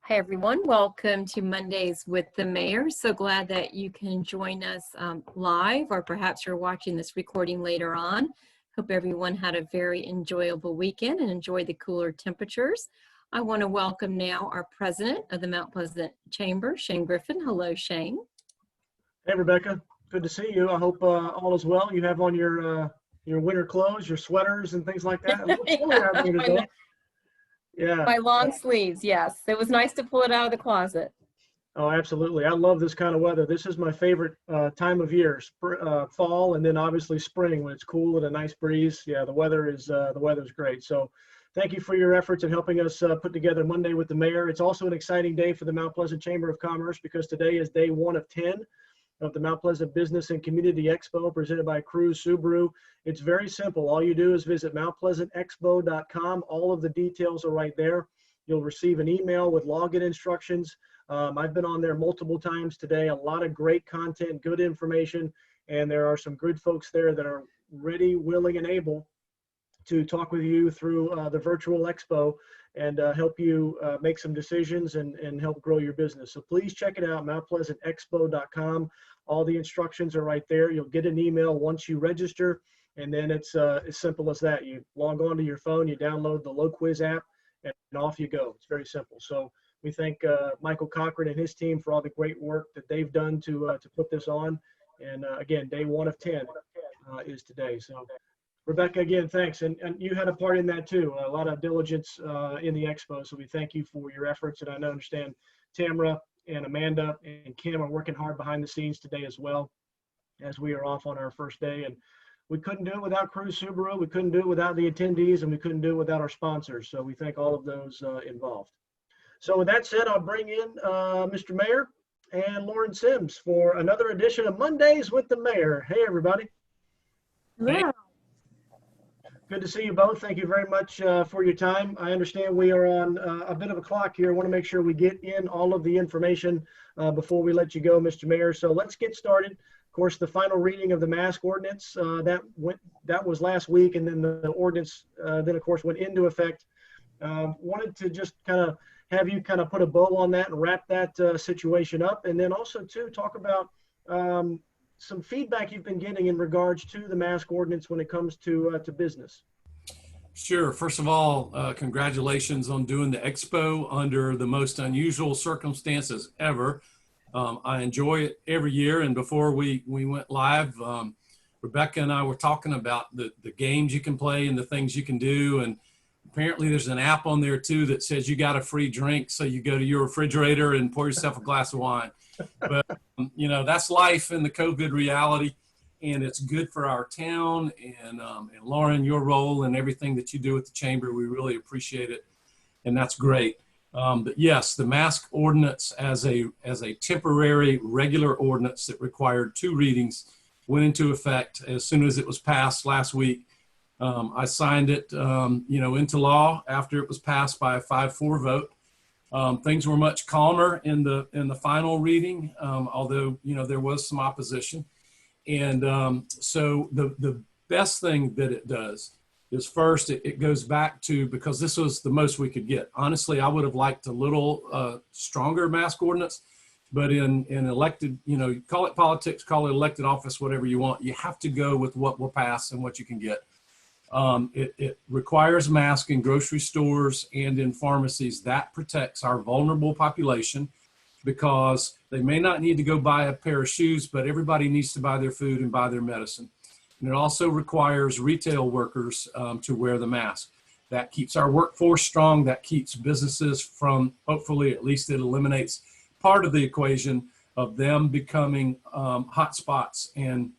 Hi, everyone. Welcome to Mondays with the Mayor. So glad that you can join us live, or perhaps you're watching this recording later on. Hope everyone had a very enjoyable weekend and enjoyed the cooler temperatures. I want to welcome now our president of the Mount Pleasant Chamber, Shane Griffin. Hello, Shane. Hey, Rebecca. Good to see you. I hope all is well. You have on your winter clothes, your sweaters and things like that. A little cooler out there today. Yeah. My long sleeves, yes. It was nice to pull it out of the closet. Oh, absolutely. I love this kind of weather. This is my favorite time of year, fall, and then obviously spring when it's cool and a nice breeze. Yeah, the weather's great. So thank you for your efforts in helping us put together Monday with the Mayor. It's also an exciting day for the Mount Pleasant Chamber of Commerce because today is day 1 of 10 of the Mount Pleasant Business and Community Expo presented by Cruise Subaru. It's very simple. All you do is visit mountpleasantexpo.com. All of the details are right there. You'll receive an email with login instructions. I've been on there multiple times today. A lot of great content, good information, and there are some good folks there that are ready, willing, and able to talk with you through the virtual expo and help you make some decisions and help grow your business. So please check it out, mountpleasantexpo.com. All the instructions are right there. You'll get an email once you register, and then it's as simple as that. You log on to your phone, you download the LoQuiz app, and off you go. It's very simple. So we thank Michael Cochran and his team for all the great work that they've done to put this on. And again, day 1 of 10 is today. So Rebecca, again, thanks. And you had a part in that too. A lot of diligence in the expo. So we thank you for your efforts. And I understand Tamara and Amanda and Kim are working hard behind the scenes today as well, as we are off on our first day. And we couldn't do it without Cruise Subaru. We couldn't do it without the attendees, and we couldn't do it without our sponsors. So we thank all of those involved. So with that said, I'll bring in Mr. Mayor and Lauren Sims for another edition of Mondays with the Mayor. Hey, everybody. Hello. Good to see you both. Thank you very much for your time. I understand we are on a bit of a clock here. I want to make sure we get in all of the information before we let you go, Mr. Mayor. So let's get started. Of course, the final reading of the mask ordinance, that was last week, and then the ordinance then, of course, went into effect. Wanted to just kind of have you kind of put a bow on that and wrap that situation up, and then also, too, talk about some feedback you've been getting in regards to the mask ordinance when it comes to business. Sure. First of all, congratulations on doing the expo under the most unusual circumstances ever. I enjoy it every year. And before we went live, Rebecca and I were talking about the games you can play and the things you can do. And apparently there's an app on there too that says you got a free drink. So you go to your refrigerator and pour yourself a glass of wine. But, you know, that's life in the COVID reality, and it's good for our town. And Lauren, your role and everything that you do at the chamber, we really appreciate it. And that's great. But yes, the mask ordinance as a temporary regular ordinance that required 2 readings went into effect as soon as it was passed last week. I signed it, into law after it was passed by a 5-4 vote. Things were much calmer in the final reading, although, there was some opposition. And so the best thing that it does is first, it goes back to, because this was the most we could get. Honestly, I would have liked a little stronger mask ordinance, but in elected, call it politics, call it elected office, whatever you want, you have to go with what will pass and what you can get. It requires masks in grocery stores and in pharmacies. That protects our vulnerable population because they may not need to go buy a pair of shoes, but everybody needs to buy their food and buy their medicine. And it also requires retail workers to wear the mask. That keeps our workforce strong. That keeps businesses from, hopefully, at least it eliminates part of the equation of them becoming hot spots. And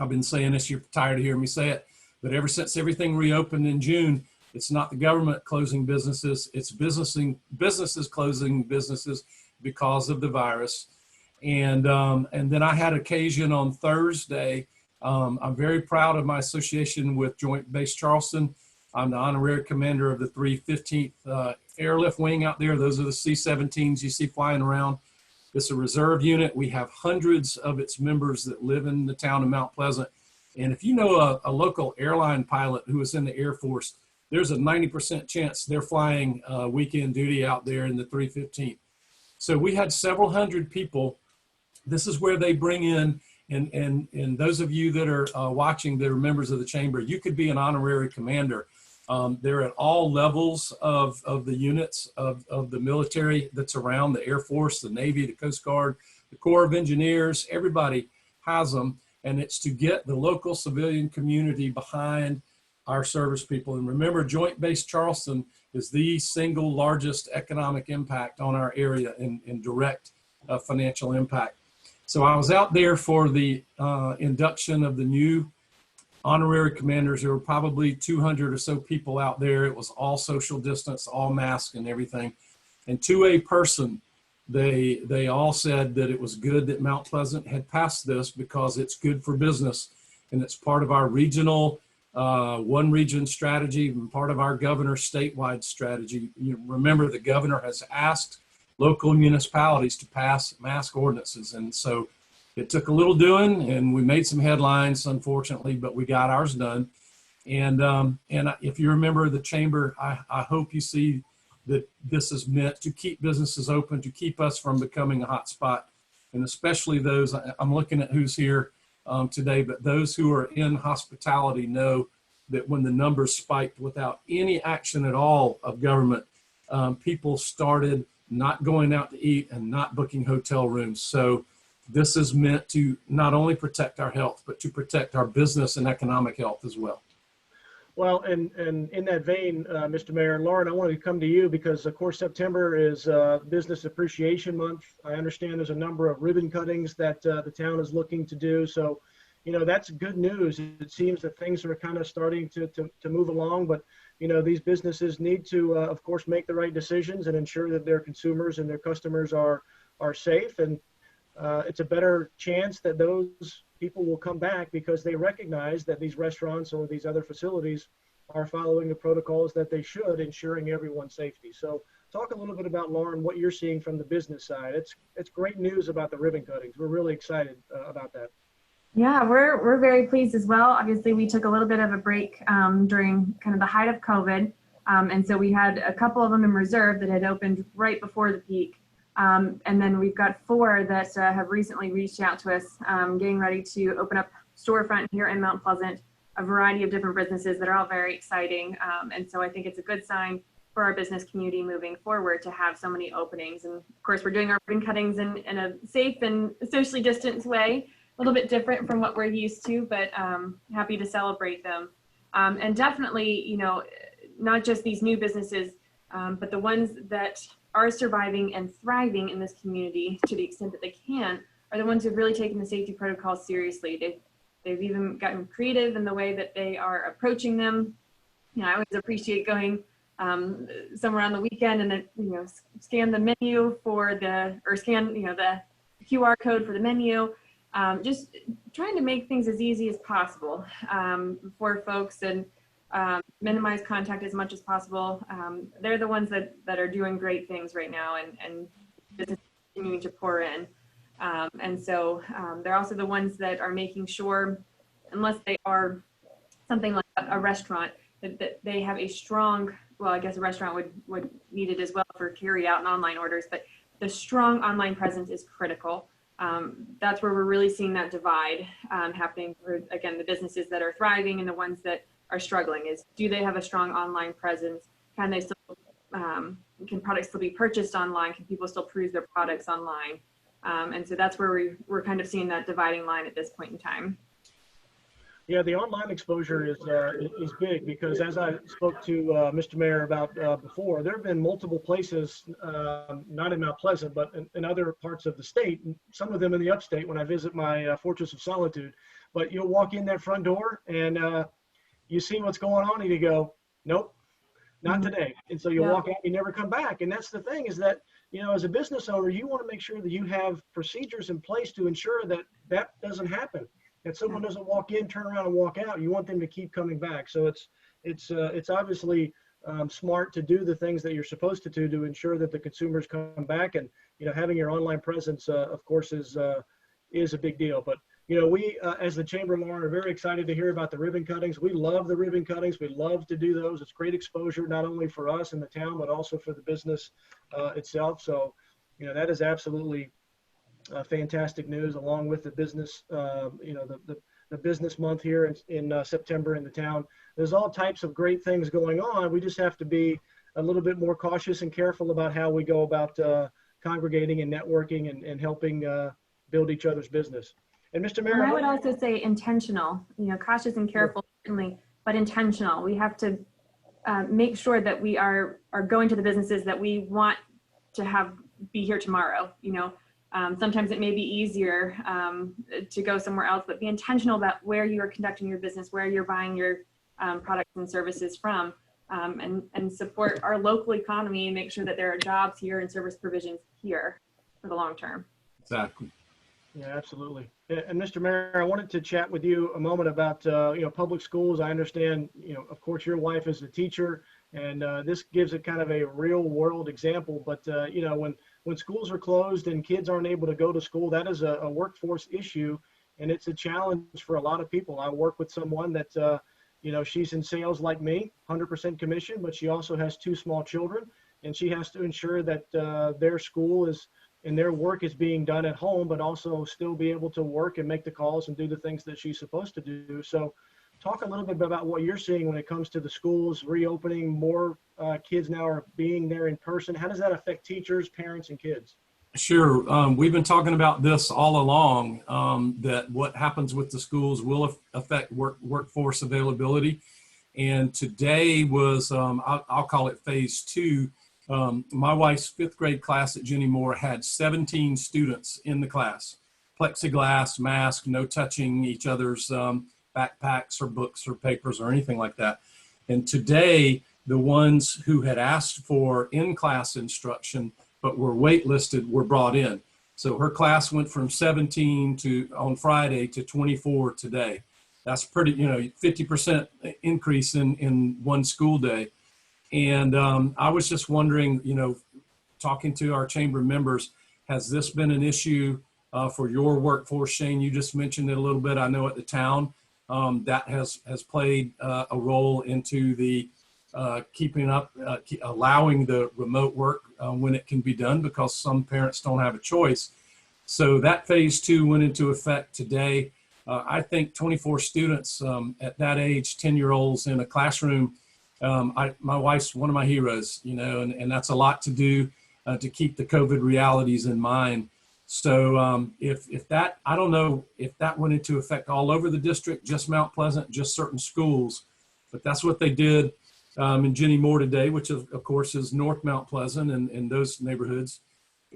I've been saying this, you're tired of hearing me say it, but ever since everything reopened in June, it's not the government closing businesses, it's businesses closing businesses because of the virus. And then I had occasion on Thursday. I'm very proud of my association with Joint Base Charleston. I'm the honorary commander of the 315th Airlift Wing out there. Those are the C-17s you see flying around. It's a reserve unit. We have hundreds of its members that live in the town of Mount Pleasant. And if you know a local airline pilot who was in the Air Force, there's a 90% chance they're flying weekend duty out there in the 315th. So we had several hundred people. This is where they bring in, and those of you that are watching that are members of the chamber, you could be an honorary commander. They're at all levels of the units of the military that's around, the Air Force, the Navy, the Coast Guard, the Corps of Engineers, everybody has them. And it's to get the local civilian community behind our service people. And remember, Joint Base Charleston is the single largest economic impact on our area in direct financial impact. So I was out there for the induction of the new honorary commanders. There were probably 200 or so people out there. It was all social distance, all masked and everything. And to a person, they all said that it was good that Mount Pleasant had passed this because it's good for business and it's part of our regional one region strategy and part of our governor's statewide strategy. You remember, the governor has asked local municipalities to pass mask ordinances. And so it took a little doing, and we made some headlines, unfortunately, but we got ours done. And if you remember the chamber, I hope you see that this is meant to keep businesses open, to keep us from becoming a hot spot. And especially those, I'm looking at who's here today, but those who are in hospitality know that when the numbers spiked without any action at all of government, people started not going out to eat and not booking hotel rooms. So this is meant to not only protect our health, but to protect our business and economic health as well. Well, and in that vein, Mr. Mayor and Lauren, I wanted to come to you because, of course, September is Business Appreciation Month. I understand there's a number of ribbon cuttings that the town is looking to do. So, you know, that's good news. It seems that things are kind of starting to move along, but, you know, these businesses need to, of course, make the right decisions and ensure that their consumers and their customers are safe. And it's a better chance that those people will come back because they recognize that these restaurants or these other facilities are following the protocols that they should, ensuring everyone's safety. So talk a little bit about, Lauren, what you're seeing from the business side. It's great news about the ribbon cuttings. We're really excited about that. Yeah, we're very pleased as well. Obviously, we took a little bit of a break during kind of the height of COVID. And so we had a couple of them in reserve that had opened right before the peak. And then we've got 4 that have recently reached out to us, getting ready to open up storefront here in Mount Pleasant, a variety of different businesses that are all very exciting. And so I think it's a good sign for our business community moving forward to have so many openings. And of course, we're doing our ribbon cuttings in a safe and socially distanced way, a little bit different from what we're used to, but happy to celebrate them. And definitely, you know, not just these new businesses, but the ones that are surviving and thriving in this community to the extent that they can are the ones who've really taken the safety protocols seriously. They've even gotten creative in the way that they are approaching them. You know, I always appreciate going somewhere on the weekend and then, you know, scan the menu scan, you know, the QR code for the menu. Just trying to make things as easy as possible for folks and minimize contact as much as possible. They're the ones that are doing great things right now and business continuing to pour in. And so they're also the ones that are making sure, unless they are something like a restaurant, that they have a strong, well, I guess a restaurant would need it as well for carry out and online orders, but the strong online presence is critical. That's where we're really seeing that divide happening for, again, the businesses that are thriving and the ones that are struggling is, do they have a strong online presence? Can they still, can products still be purchased online? Can people still peruse their products online? And so that's where we're kind of seeing that dividing line at this point in time. Yeah, the online exposure is big because as I spoke to Mr. Mayor about before, there have been multiple places, not in Mount Pleasant, but in other parts of the state, some of them in the upstate when I visit my Fortress of Solitude. But you'll walk in that front door and you see what's going on and you go, nope, not today. And so you walk out, you never come back. And that's the thing is that, you know, as a business owner, you want to make sure that you have procedures in place to ensure that that doesn't happen. That someone doesn't walk in, turn around and walk out. You want them to keep coming back. So it's obviously smart to do the things that you're supposed to do to ensure that the consumers come back. And, you know, having your online presence, of course, is a big deal. But, You know, we, as the Chamber, Lauren, are very excited to hear about the ribbon cuttings. We love the ribbon cuttings. We love to do those. It's great exposure, not only for us in the town, but also for the business itself. So, you know, that is absolutely fantastic news, along with the business, you know, the business month here in September in the town. There's all types of great things going on. We just have to be a little bit more cautious and careful about how we go about congregating and networking and helping build each other's business. And Mr. Mayor, I would also say intentional, you know, cautious and careful, certainly, but intentional. We have to make sure that we are going to the businesses that we want to have be here tomorrow. You know, sometimes it may be easier to go somewhere else, but be intentional about where you are conducting your business, where you're buying your products and services from, and support our local economy and make sure that there are jobs here and service provisions here for the long term. Exactly. Yeah, absolutely. And Mr. Mayor, I wanted to chat with you a moment about, you know, public schools. I understand, you know, of course, your wife is a teacher, and this gives it kind of a real world example. But, you know, when schools are closed and kids aren't able to go to school, that is a workforce issue, and it's a challenge for a lot of people. I work with someone that, you know, she's in sales like me, 100% commission, but she also has 2 small children, and she has to ensure that their school is and their work is being done at home, but also still be able to work and make the calls and do the things that she's supposed to do. So talk a little bit about what you're seeing when it comes to the schools reopening. More kids now are being there in person. How does that affect teachers, parents, and kids? Sure. We've been talking about this all along, that what happens with the schools will affect workforce availability. And today was, I'll call it phase 2. My wife's 5th grade class at Jenny Moore had 17 students in the class. Plexiglass, mask, no touching each other's backpacks or books or papers or anything like that. And today, the ones who had asked for in-class instruction but were waitlisted were brought in. So her class went from 17 on Friday to 24 today. That's pretty, you know, 50% increase in one school day. And I was just wondering, you know, talking to our chamber members, has this been an issue for your workforce? Shane, you just mentioned it a little bit. I know at the town that has played a role into the keeping up, allowing the remote work when it can be done, because some parents don't have a choice. So that phase 2 went into effect today. I think 24 students at that age, 10-year-olds in a classroom. My wife's one of my heroes, you know, and that's a lot to do to keep the COVID realities in mind. So if that, I don't know if that went into effect all over the district, just Mount Pleasant, just certain schools, but that's what they did in Jenny Moore today, which of course is North Mount Pleasant and those neighborhoods.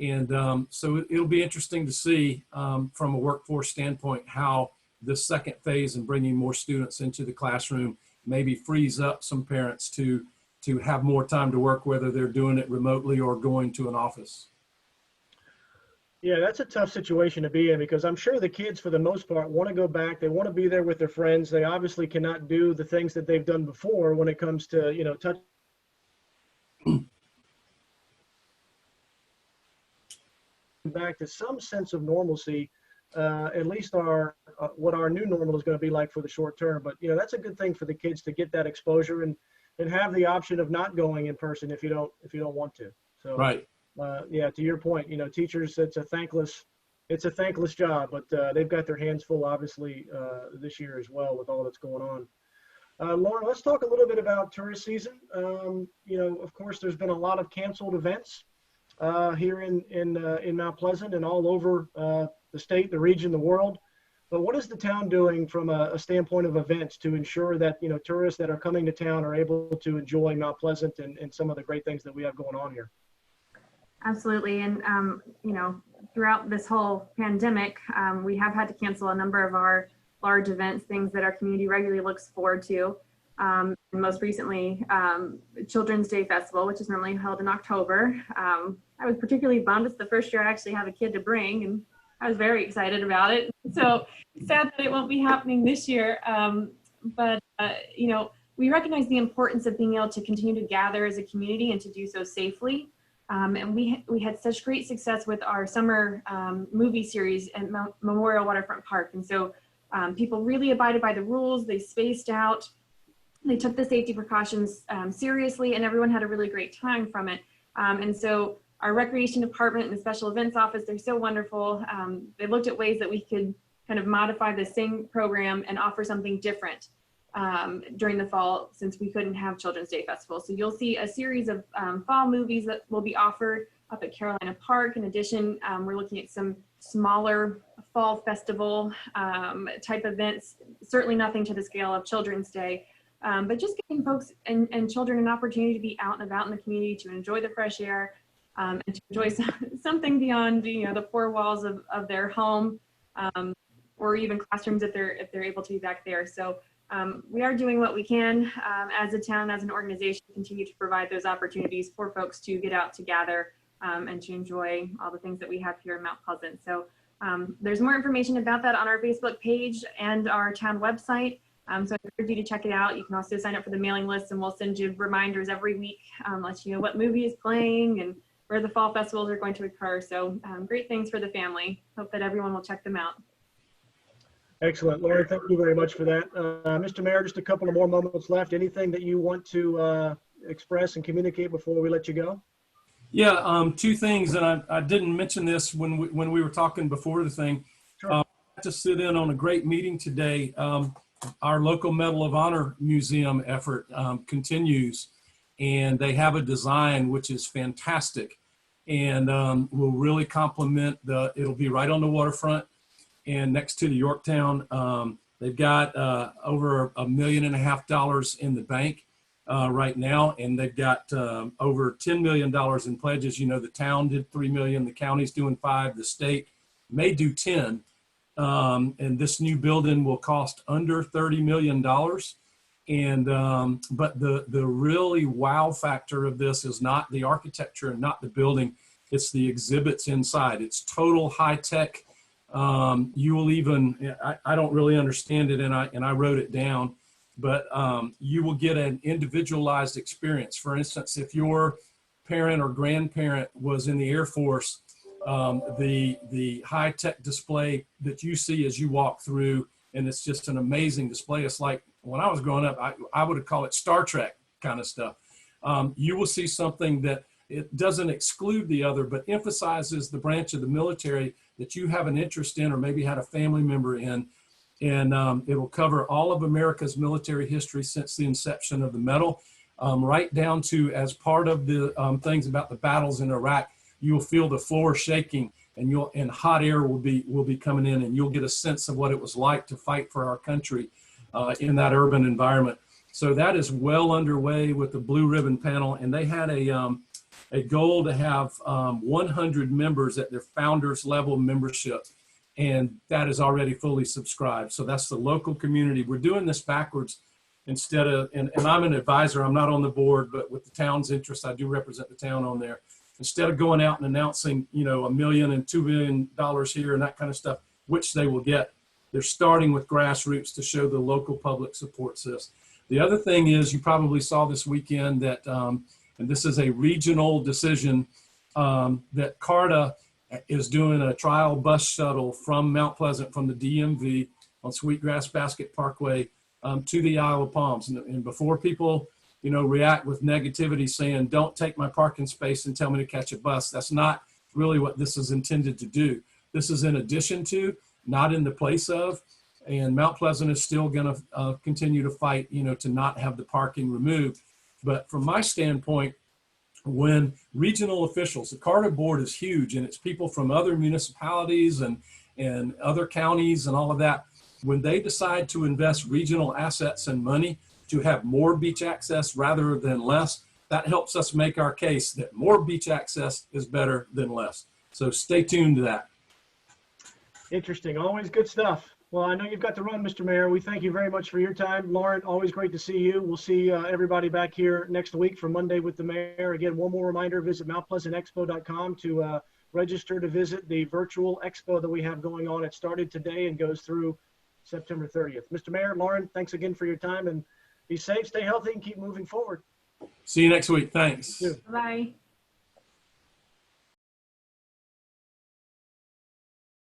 And so it'll be interesting to see from a workforce standpoint how this second phase and bringing more students into the classroom maybe frees up some parents to have more time to work, whether they're doing it remotely or going to an office. Yeah, that's a tough situation to be in, because I'm sure the kids, for the most part, want to go back. They want to be there with their friends. They obviously cannot do the things that they've done before when it comes to, you know, touch. Back to some sense of normalcy, at least what our new normal is going to be like for the short term. But, you know, that's a good thing for the kids to get that exposure and have the option of not going in person if you don't want to. So, right. Yeah, to your point, you know, teachers, it's a thankless job, but they've got their hands full, obviously, this year as well with all that's going on. Lauren, let's talk a little bit about tourist season. You know, of course, there's been a lot of canceled events here in Mount Pleasant and all over the state, the region, the world. But what is the town doing from a standpoint of events to ensure that, you know, tourists that are coming to town are able to enjoy Mount Pleasant and some of the great things that we have going on here? Absolutely. And, you know, throughout this whole pandemic, we have had to cancel a number of our large events, things that our community regularly looks forward to. And most recently, Children's Day Festival, which is normally held in October. I was particularly bummed. It's the first year I actually have a kid to bring, and I was very excited about it. So sad that it won't be happening this year. But, you know, we recognize the importance of being able to continue to gather as a community and to do so safely. And we had such great success with our summer movie series at Memorial Waterfront Park. And so people really abided by the rules. They spaced out. They took the safety precautions seriously, and everyone had a really great time from it. And so our recreation department and the special events office, they're so wonderful. They looked at ways that we could kind of modify the same program and offer something different during the fall, since we couldn't have Children's Day Festival. So you'll see a series of fall movies that will be offered up at Carolina Park. In addition, we're looking at some smaller fall festival type events, certainly nothing to the scale of Children's Day, but just giving folks and children an opportunity to be out and about in the community, to enjoy the fresh air, and to enjoy something beyond the four walls of their home, or even classrooms if they're able to be back there. So we are doing what we can as a town, as an organization, continue to provide those opportunities for folks to get out to gather and to enjoy all the things that we have here in Mount Pleasant. So there's more information about that on our Facebook page and our town website. So I encourage you to check it out. You can also sign up for the mailing list, and we'll send you reminders every week, let you know what movie is playing and where the fall festivals are going to occur. So great things for the family. Hope that everyone will check them out. Excellent. Lauren, thank you very much for that. Mr. Mayor, just a couple of more moments left. Anything that you want to express and communicate before we let you go? Yeah, two things, and I didn't mention this when we were talking before the thing. Sure. I got to sit in on a great meeting today. Our local Medal of Honor Museum effort continues, and they have a design which is fantastic, and will really complement it'll be right on the waterfront and next to the Yorktown. They've got over $1.5 million in the bank right now, and they've got over $10 million in pledges. The town did $3 million, the county's doing $5 million, the state may do $10 million. And this new building will cost under $30 million. And but the really wow factor of this is not the architecture and not the building, it's the exhibits inside. It's total high tech. You will even, I don't really understand it, and I wrote it down, but you will get an individualized experience. For instance, if your parent or grandparent was in the Air Force, the high-tech display that you see as you walk through, and it's just an amazing display. It's like when I was growing up, I would have called it Star Trek kind of stuff. You will see something that it doesn't exclude the other, but emphasizes the branch of the military that you have an interest in or maybe had a family member in. And it will cover all of America's military history since the inception of the medal, right down to, as part of the things about the battles in Iraq, you will feel the floor shaking, and hot air will be coming in, and you'll get a sense of what it was like to fight for our country in that urban environment. So that is well underway with the Blue Ribbon Panel, and they had a goal to have 100 members at their founders level membership, and that is already fully subscribed. So that's the local community. We're doing this backwards. Instead of, and I'm an advisor, I'm not on the board, but with the town's interest, I do represent the town on there. Instead of going out and announcing, $1 million and $2 million here and that kind of stuff, which they will get, they're starting with grassroots to show the local public supports this. The other thing is, you probably saw this weekend that, and this is a regional decision, that CARTA is doing a trial bus shuttle from Mount Pleasant, from the DMV on Sweetgrass Basket Parkway to the Isle of Palms. And before people react with negativity saying, don't take my parking space and tell me to catch a bus, that's not really what this is intended to do. This is in addition to, not in the place of, and Mount Pleasant is still going to continue to fight, to not have the parking removed. But from my standpoint, when regional officials, the CARTA board is huge, and it's people from other municipalities and other counties and all of that, when they decide to invest regional assets and money to have more beach access rather than less, that helps us make our case that more beach access is better than less. So stay tuned to that. Interesting. Always good stuff. Well, I know you've got to run, Mr. Mayor. We thank you very much for your time. Lauren, always great to see you. We'll see everybody back here next week for Monday with the Mayor. Again, one more reminder, visit mountpleasantexpo.com to register to visit the virtual expo that we have going on. It started today and goes through September 30th. Mr. Mayor, Lauren, thanks again for your time, and be safe, stay healthy, and keep moving forward. See you next week. Thanks. Bye.